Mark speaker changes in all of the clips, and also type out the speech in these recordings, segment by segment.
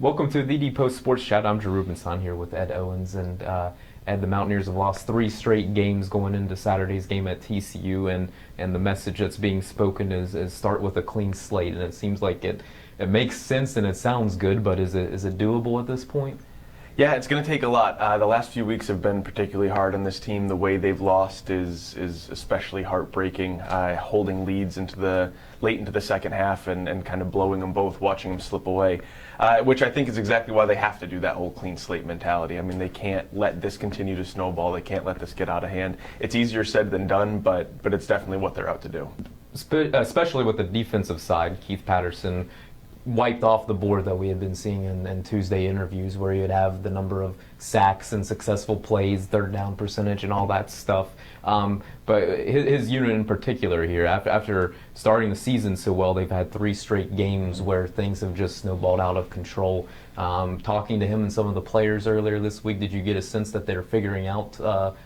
Speaker 1: Welcome to the Post Sports Chat. I'm Drew Rubenstein here with Ed Owens, and Ed, the Mountaineers have lost 3 straight games going into Saturday's game at TCU, and the message that's being spoken is start with a clean slate, and it seems like it makes sense and it sounds good, but is it doable at this point?
Speaker 2: Yeah, it's going to take a lot. The last few weeks have been particularly hard on this team. The way they've lost is especially heartbreaking, holding leads late into the second half and kind of blowing them both, watching them slip away, which I think is exactly why they have to do that whole clean slate mentality. I mean, they can't let this continue to snowball. They can't let this get out of hand. It's easier said than done, but it's definitely what they're out to do.
Speaker 1: Especially with the defensive side, Keith Patterson wiped off the board that we had been seeing in Tuesday interviews, where you'd have the number of sacks and successful plays, third down percentage, and all that stuff. But his unit in particular here, after starting the season so well, they've had 3 straight games where things have just snowballed out of control. Talking to him and some of the players earlier this week, did you get a sense that they're figuring out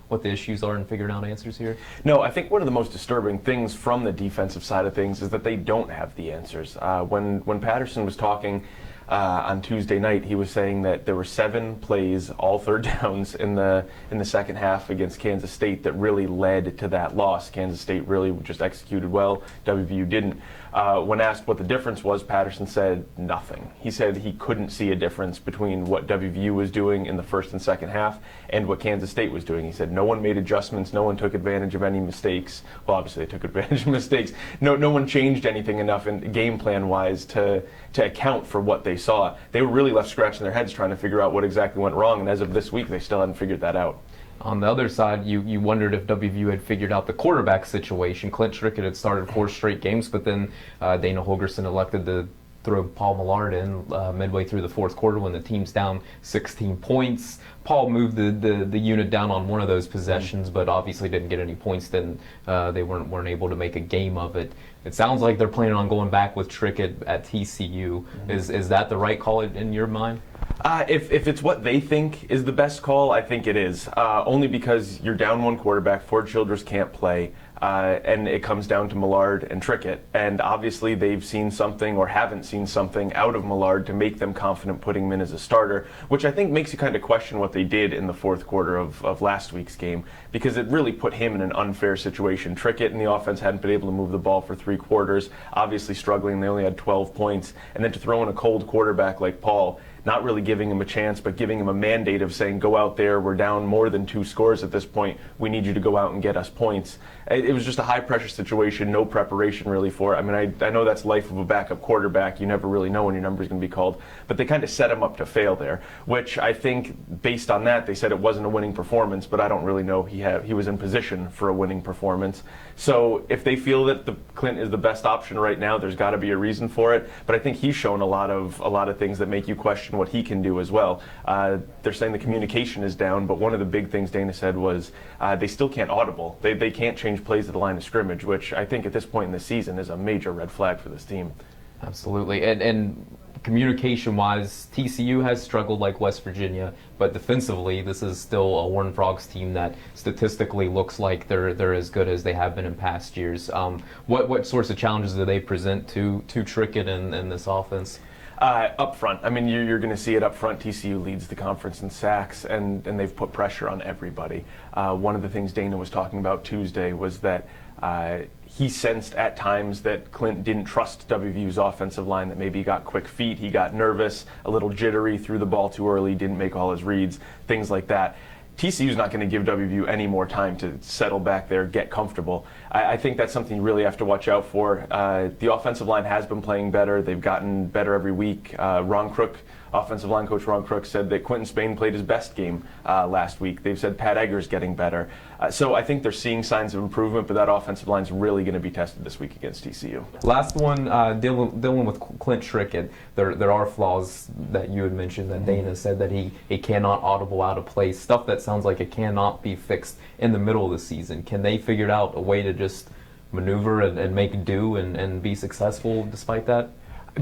Speaker 1: what the issues are and figuring out answers here?
Speaker 2: No, I think one of the most disturbing things from the defensive side of things is that they don't have the answers. When Patterson was talking on Tuesday night, he was saying that there were 7 plays, all third downs in the second half against Kansas State that really led to that loss. Kansas State really just executed well. WVU didn't. When asked what the difference was, Patterson said nothing. He said he couldn't see a difference between what WVU was doing in the first and second half and what Kansas State was doing. He said no one made adjustments, no one took advantage of any mistakes. Well, obviously they took advantage of mistakes. No one changed anything enough in game plan wise to account for what they saw. They were really left scratching their heads trying to figure out what exactly went wrong, and as of this week they still hadn't figured that out.
Speaker 1: On the other side, you wondered if WVU had figured out the quarterback situation. Clint Trickett had started 4 straight games, but then Dana Holgorsen elected to throw Paul Millard in midway through the fourth quarter when the team's down 16 points. Paul moved the unit down on one of those possessions, but obviously didn't get any points. Then they weren't able to make a game of it. It sounds like they're planning on going back with Trickett at TCU. Is that the right call in your mind?
Speaker 2: If it's what they think is the best call, I think it is. Only because you're down 1 quarterback, Ford Childress can't play, and it comes down to Millard and Trickett. And obviously they've seen something or haven't seen something out of Millard to make them confident putting him in as a starter, which I think makes you kind of question what they did in the fourth quarter of last week's game, because it really put him in an unfair situation. Trickett and the offense hadn't been able to move the ball for 3 quarters, obviously struggling. They only had 12 points. And then to throw in a cold quarterback like Paul, not really giving him a chance, but giving him a mandate of saying, go out there, we're down more than 2 scores at this point, we need you to go out and get us points. It was just a high-pressure situation, no preparation really for it. I mean, I know that's life of a backup quarterback. You never really know when your number's going to be called. But they kind of set him up to fail there, which I think, based on that, they said it wasn't a winning performance, but I don't really know he was in position for a winning performance. So if they feel that Clint is the best option right now, there's got to be a reason for it. But I think he's shown a lot of things that make you question what he can do as well. They're saying the communication is down, but one of the big things Dana said was they still can't audible. They can't change plays at the line of scrimmage, which I think at this point in the season is a major red flag for this team.
Speaker 1: Absolutely. And communication-wise, TCU has struggled like West Virginia, but defensively, this is still a Horned Frogs team that statistically looks like they're as good as they have been in past years. What sorts of challenges do they present to Trickett and this offense?
Speaker 2: Up front, I mean, you're going to see it up front. TCU leads the conference in sacks, and they've put pressure on everybody. One of the things Dana was talking about Tuesday was that he sensed at times that Clint didn't trust WVU's offensive line, that maybe he got quick feet, he got nervous, a little jittery, threw the ball too early, didn't make all his reads, things like that. TCU's not going to give WVU any more time to settle back there, get comfortable. I think that's something you really have to watch out for. The offensive line has been playing better. They've gotten better every week. Ron Crook, offensive line coach Ron Crook, said that Quentin Spain played his best game last week. They've said Pat Egger's getting better. So I think they're seeing signs of improvement, but that offensive line's really going to be tested this week against TCU.
Speaker 1: Last one, dealing with Clint Trickett. There are flaws that you had mentioned that Dana said that he cannot audible out of place, stuff that sounds like it cannot be fixed in the middle of the season. Can they figure out a way to just maneuver and make do and be successful despite that?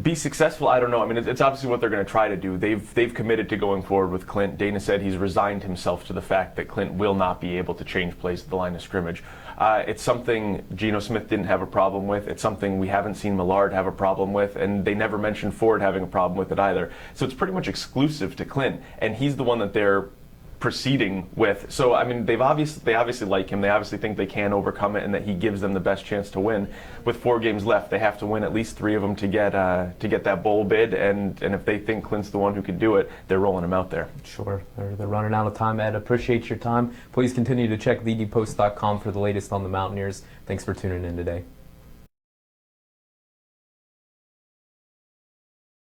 Speaker 2: Be successful? I don't know. I mean, it's obviously what they're going to try to do. They've committed to going forward with Clint. Dana said he's resigned himself to the fact that Clint will not be able to change plays at the line of scrimmage. It's something Geno Smith didn't have a problem with. It's something we haven't seen Millard have a problem with, and they never mentioned Ford having a problem with it either. So it's pretty much exclusive to Clint, and he's the one that they're proceeding with. So I mean, they obviously like him. They obviously think they can overcome it, and that he gives them the best chance to win. With 4 games left, they have to win at least 3 of them to get that bowl bid. And if they think Clint's the one who can do it, they're rolling him out there.
Speaker 1: Sure, they're running out of time. Ed, appreciate your time. Please continue to check thedpost.com for the latest on the Mountaineers. Thanks for tuning in today.